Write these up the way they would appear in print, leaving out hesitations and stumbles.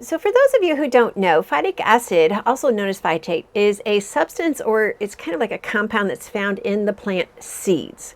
So for those of you who don't know, phytic acid, also known as phytate, is a substance, or it's kind of like a compound that's found in the plant seeds.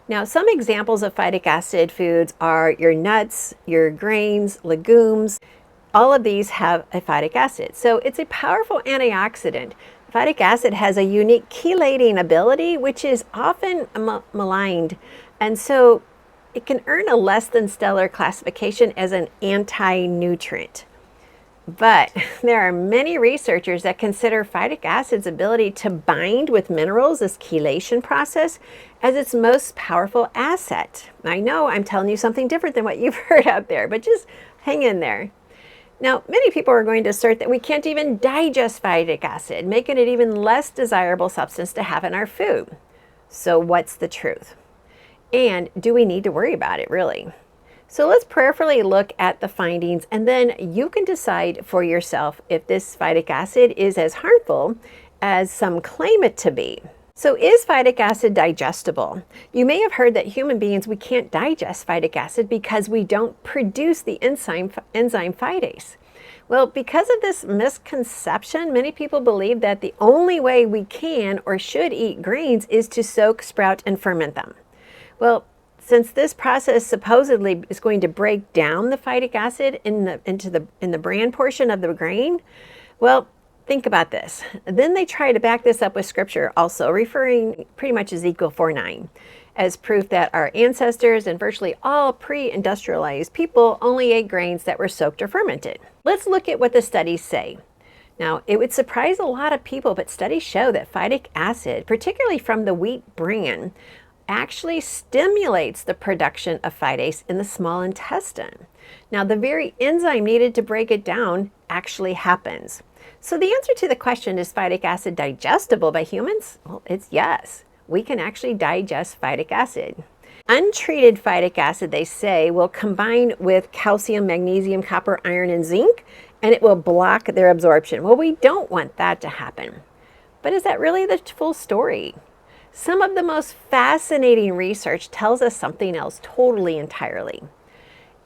Now, some examples of phytic acid foods are your nuts, your grains, legumes. All of these have a phytic acid. So it's a powerful antioxidant. Phytic acid has a unique chelating ability, which is often maligned. And so it can earn a less than stellar classification as an anti-nutrient. But there are many researchers that consider phytic acid's ability to bind with minerals, this chelation process, as its most powerful asset. I know I'm telling you something different than what you've heard out there, but just hang in there. Now, many people are going to assert that we can't even digest phytic acid, making it even less desirable substance to have in our food. So what's the truth? And do we need to worry about it, really? So let's prayerfully look at the findings, and then you can decide for yourself if this phytic acid is as harmful as some claim it to be. So is phytic acid digestible? You may have heard that human beings, we can't digest phytic acid because we don't produce the enzyme phytase. Well, because of this misconception, many people believe that the only way we can or should eat grains is to soak, sprout, and ferment them. Well, since this process supposedly is going to break down the phytic acid in the bran portion of the grain, well, think about this. Then they try to back this up with scripture also, referring pretty much Ezekiel 4:9 as proof that our ancestors and virtually all pre-industrialized people only ate grains that were soaked or fermented. Let's look at what the studies say. Now, it would surprise a lot of people, but studies show that phytic acid, particularly from the wheat bran, actually stimulates the production of phytase in the small intestine. Now, the very enzyme needed to break it down actually happens. So the answer to the question, is phytic acid digestible by humans? Well, it's yes. We can actually digest phytic acid. Untreated phytic acid, they say, will combine with calcium, magnesium, copper, iron, and zinc, and it will block their absorption. Well, we don't want that to happen. But is that really the full story? Some of the most fascinating research tells us something else totally entirely.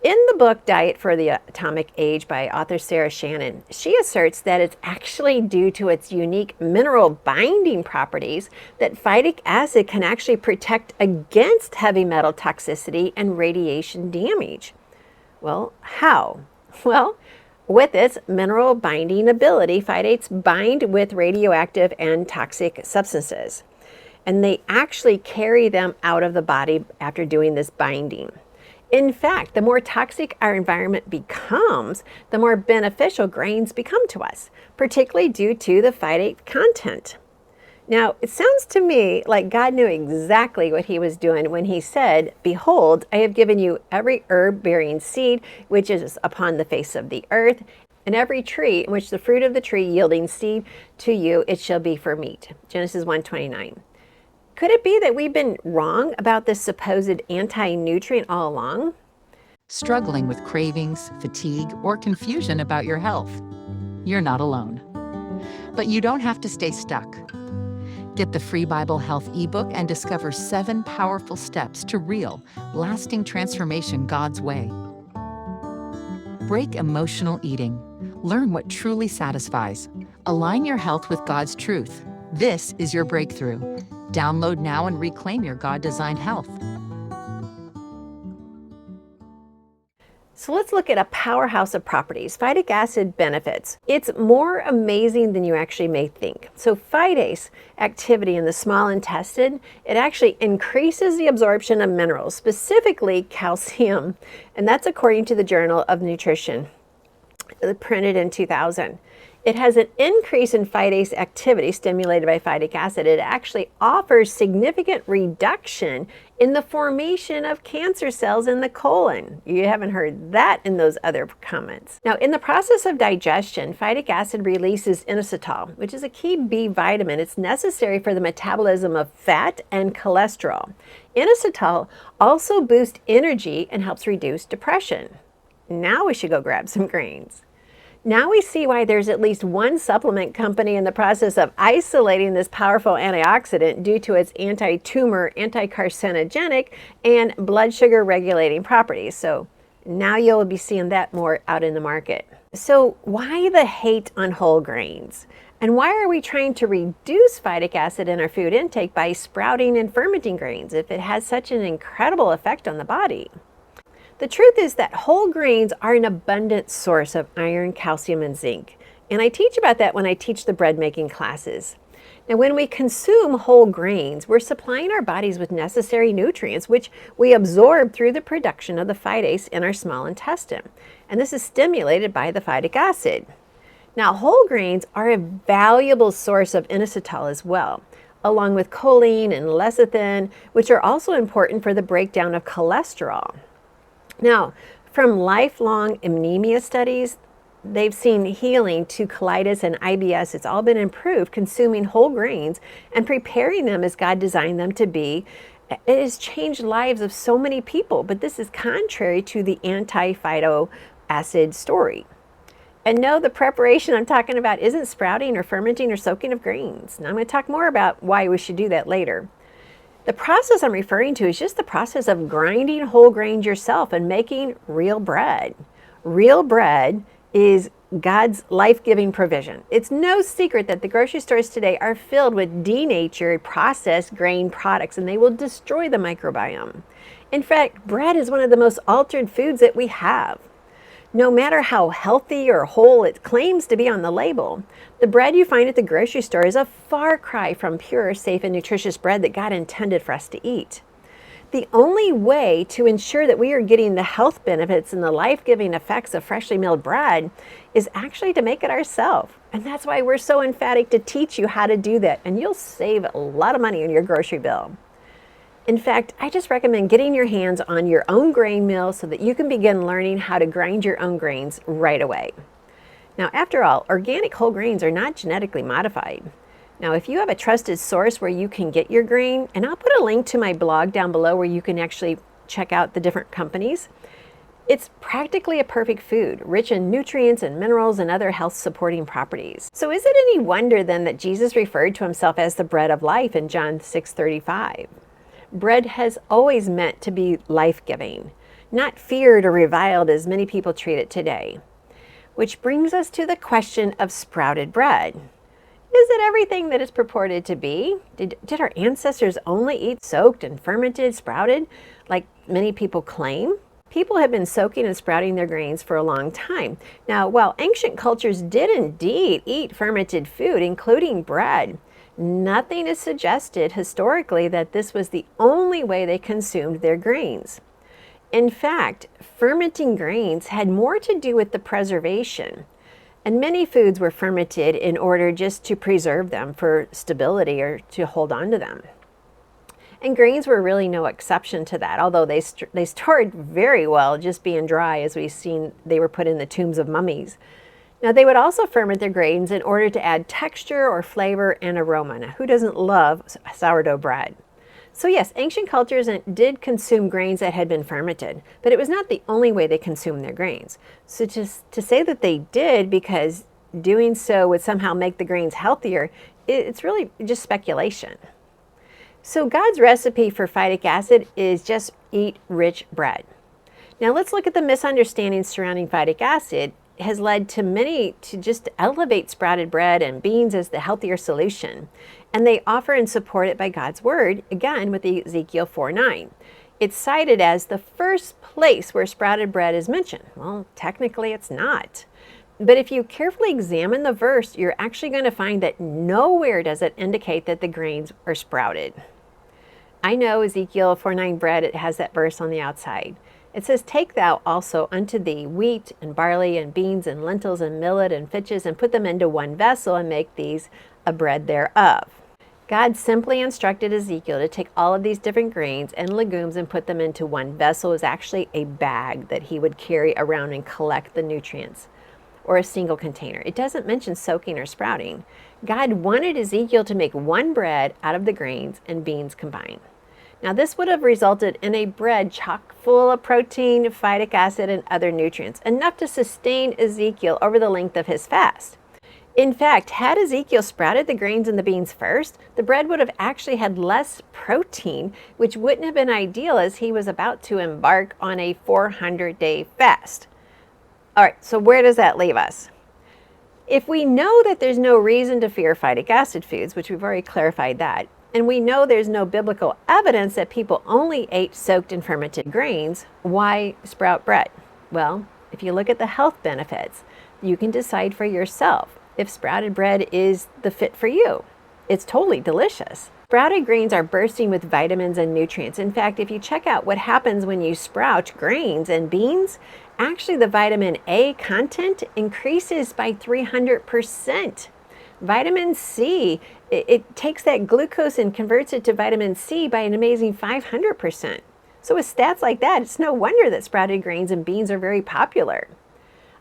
In the book Diet for the Atomic Age by author Sarah Shannon, she asserts that it's actually due to its unique mineral binding properties that phytic acid can actually protect against heavy metal toxicity and radiation damage. Well, how? Well, with its mineral binding ability, phytates bind with radioactive and toxic substances, and they actually carry them out of the body after doing this binding. In fact, the more toxic our environment becomes, the more beneficial grains become to us, particularly due to the phytate content. Now, it sounds to me like God knew exactly what he was doing when he said, "Behold, I have given you every herb bearing seed which is upon the face of the earth, and every tree in which the fruit of the tree yielding seed to you, it shall be for meat." Genesis 1:29. Could it be that we've been wrong about this supposed anti-nutrient all along? Struggling with cravings, fatigue, or confusion about your health? You're not alone. But you don't have to stay stuck. Get the free Bible Health ebook and discover 7 powerful steps to real, lasting transformation God's way. Break emotional eating. Learn what truly satisfies. Align your health with God's truth. This is your breakthrough. Download now and reclaim your God-designed health. So let's look at a powerhouse of properties. Phytic acid benefits. It's more amazing than you actually may think. So phytase activity in the small intestine, it actually increases the absorption of minerals, specifically calcium. And that's according to the Journal of Nutrition, printed in 2000. It has an increase in phytase activity stimulated by phytic acid. It actually offers significant reduction in the formation of cancer cells in the colon. You haven't heard that in those other comments. Now, in the process of digestion, phytic acid releases inositol, which is a key B vitamin. It's necessary for the metabolism of fat and cholesterol. Inositol also boosts energy and helps reduce depression. Now we should go grab some grains. Now we see why there's at least one supplement company in the process of isolating this powerful antioxidant due to its anti-tumor, anti-carcinogenic, and blood sugar regulating properties. So Now you'll be seeing that more out in the market. So why the hate on whole grains? And why are we trying to reduce phytic acid in our food intake by sprouting and fermenting grains if it has such an incredible effect on the body? The truth is that whole grains are an abundant source of iron, calcium, and zinc. And I teach about that when I teach the bread making classes. Now, when we consume whole grains, we're supplying our bodies with necessary nutrients, which we absorb through the production of the phytase in our small intestine. And this is stimulated by the phytic acid. Now, whole grains are a valuable source of inositol as well, along with choline and lecithin, which are also important for the breakdown of cholesterol. Now, from lifelong anemia studies, they've seen healing to colitis and IBS. It's all been improved consuming whole grains and preparing them as God designed them to be. It has changed lives of so many people, but this is contrary to the anti-phytic acid story. And no, the preparation I'm talking about isn't sprouting or fermenting or soaking of grains. Now, I'm going to talk more about why we should do that later. The process I'm referring to is just the process of grinding whole grains yourself and making real bread. Real bread is God's life-giving provision. It's no secret that the grocery stores today are filled with denatured, processed grain products, and they will destroy the microbiome. In fact, bread is one of the most altered foods that we have. No matter how healthy or whole it claims to be on the label, the bread you find at the grocery store is a far cry from pure, safe, and nutritious bread that God intended for us to eat. The only way to ensure that we are getting the health benefits and the life-giving effects of freshly milled bread is actually to make it ourselves. And that's why we're so emphatic to teach you how to do that. And you'll save a lot of money on your grocery bill. In fact, I just recommend getting your hands on your own grain mill so that you can begin learning how to grind your own grains right away. Now, after all, organic whole grains are not genetically modified. Now, if you have a trusted source where you can get your grain, and I'll put a link to my blog down below where you can actually check out the different companies, it's practically a perfect food, rich in nutrients and minerals and other health-supporting properties. So is it any wonder then that Jesus referred to himself as the bread of life in John 6:35? Bread has always meant to be life-giving, not feared or reviled as many people treat it today. Which brings us to the question of sprouted bread. Is it everything that it's purported to be? Did our ancestors only eat soaked and fermented, sprouted, like many people claim? People have been soaking and sprouting their grains for a long time. Now, while ancient cultures did indeed eat fermented food, including bread, nothing is suggested historically that this was the only way they consumed their grains. In fact, fermenting grains had more to do with the preservation. And many foods were fermented in order just to preserve them for stability or to hold on to them. And grains were really no exception to that, although they stored very well just being dry, as we've seen they were put in the tombs of mummies. Now, they would also ferment their grains in order to add texture or flavor and aroma. Now, who doesn't love sourdough bread? So yes, ancient cultures did consume grains that had been fermented, but it was not the only way they consumed their grains. So just to say that they did because doing so would somehow make the grains healthier, it's really just speculation. So God's recipe for phytic acid is just eat rich bread. Now let's look at the misunderstandings surrounding phytic acid. It has led to many to just elevate sprouted bread and beans as the healthier solution. And they offer and support it by God's word, again with Ezekiel 4:9. It's cited as the first place where sprouted bread is mentioned. Well, technically it's not. But if you carefully examine the verse, you're actually going to find that nowhere does it indicate that the grains are sprouted. I know Ezekiel 4:9 bread, it has that verse on the outside. It says, "Take thou also unto thee wheat and barley and beans and lentils and millet and fitches, and put them into one vessel, and make these a bread thereof." God simply instructed Ezekiel to take all of these different grains and legumes and put them into one vessel. It was actually a bag that he would carry around and collect the nutrients, or a single container. It doesn't mention soaking or sprouting. God wanted Ezekiel to make one bread out of the grains and beans combined. Now, this would have resulted in a bread chock full of protein, phytic acid, and other nutrients, enough to sustain Ezekiel over the length of his fast. In fact, had Ezekiel sprouted the grains and the beans first, the bread would have actually had less protein, which wouldn't have been ideal as he was about to embark on a 400-day fast. All right, so where does that leave us? If we know that there's no reason to fear phytic acid foods, which we've already clarified that, and we know there's no biblical evidence that people only ate soaked and fermented grains, why sprout bread? Well, if you look at the health benefits, you can decide for yourself if sprouted bread is the fit for you. It's totally delicious. Sprouted grains are bursting with vitamins and nutrients. In fact, if you check out what happens when you sprout grains and beans, actually the vitamin A content increases by 300%. Vitamin C, it takes that glucose and converts it to vitamin C by an amazing 500%. So with stats like that, it's no wonder that sprouted grains and beans are very popular.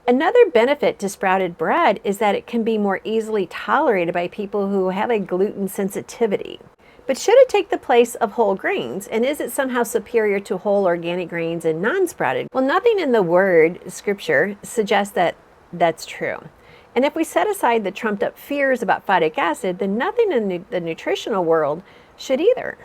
Another benefit to sprouted bread is that it can be more easily tolerated by people who have a gluten sensitivity. But should it take the place of whole grains? And is it somehow superior to whole organic grains and non-sprouted? Well, nothing in the word, scripture, suggests that that's true. And if we set aside the trumped up fears about phytic acid, then nothing in the nutritional world should either.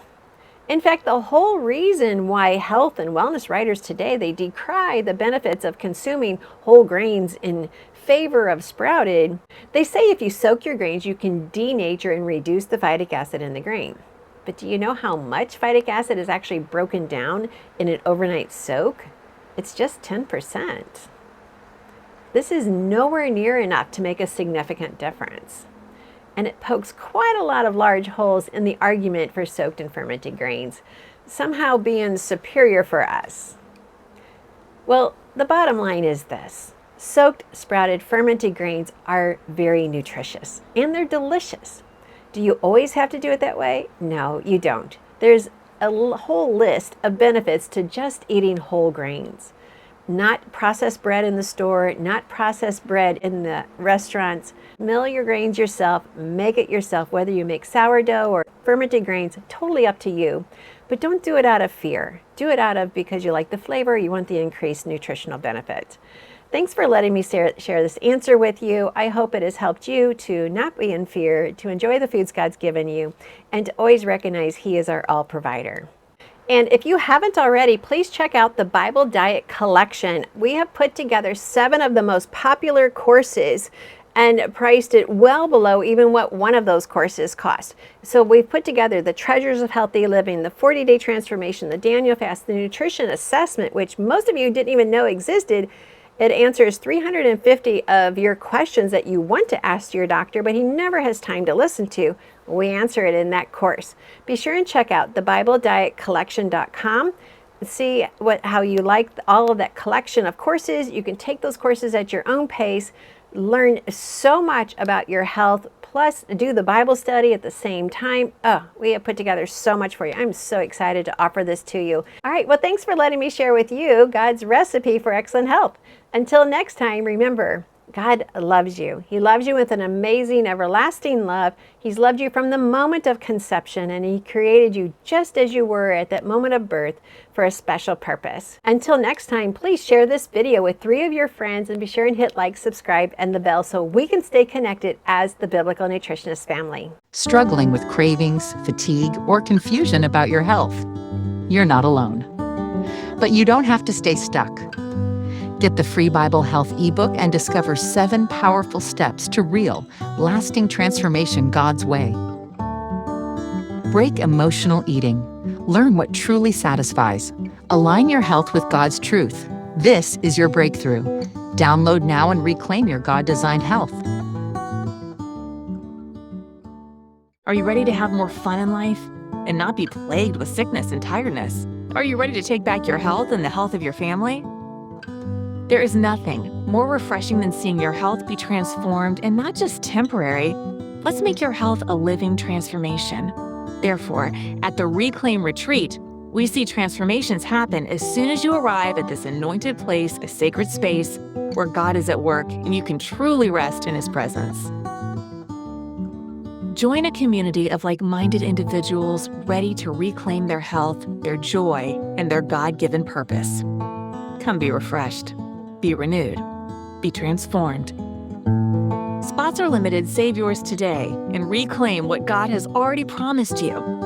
In fact, the whole reason why health and wellness writers today, they decry the benefits of consuming whole grains in favor of sprouted, they say if you soak your grains, you can denature and reduce the phytic acid in the grain. But do you know how much phytic acid is actually broken down in an overnight soak? It's just 10%. This is nowhere near enough to make a significant difference. And it pokes quite a lot of large holes in the argument for soaked and fermented grains, somehow being superior for us. Well, the bottom line is this. Soaked, sprouted, fermented grains are very nutritious, and they're delicious. Do you always have to do it that way? No, you don't. There's a whole list of benefits to just eating whole grains. Not processed bread in the store, not processed bread in the restaurants. Mill your grains yourself, make it yourself, whether you make sourdough or fermented grains, totally up to you. But don't do it out of fear. Do it out of because you like the flavor, you want the increased nutritional benefit. Thanks for letting me share this answer with you. I hope it has helped you to not be in fear, to enjoy the foods God's given you, and to always recognize He is our all provider. And if you haven't already, please check out the Bible Diet Collection. We have put together 7 of the most popular courses and priced it well below even what one of those courses cost. So we've put together the Treasures of Healthy Living, the 40-Day Transformation, the Daniel Fast, the Nutrition Assessment, which most of you didn't even know existed. It answers 350 of your questions that you want to ask your doctor, but he never has time to listen to. We answer it in that course. Be sure and check out thebibleddietcollection.com. See how you like all of that collection of courses. You can take those courses at your own pace, learn so much about your health, plus do the Bible study at the same time. Oh, we have put together so much for you. I'm so excited to offer this to you. All right, well, thanks for letting me share with you God's recipe for excellent health. Until next time, remember, God loves you. He loves you with an amazing, everlasting love. He's loved you from the moment of conception, and He created you just as you were at that moment of birth for a special purpose. Until next time, please share this video with 3 of your friends and be sure and hit like, subscribe, and the bell so we can stay connected as the Biblical Nutritionist family. Struggling with cravings, fatigue, or confusion about your health? You're not alone. But you don't have to stay stuck. Get the free Bible Health ebook and discover 7 powerful steps to real, lasting transformation God's way. Break emotional eating. Learn what truly satisfies. Align your health with God's truth. This is your breakthrough. Download now and reclaim your God-designed health. Are you ready to have more fun in life and not be plagued with sickness and tiredness? Are you ready to take back your health and the health of your family? There is nothing more refreshing than seeing your health be transformed and not just temporary. Let's make your health a living transformation. Therefore, at the Reclaim Retreat, we see transformations happen as soon as you arrive at this anointed place, a sacred space where God is at work and you can truly rest in His presence. Join a community of like-minded individuals ready to reclaim their health, their joy, and their God-given purpose. Come be refreshed. Be renewed. Be transformed. Spots are limited, save yours today and reclaim what God has already promised you.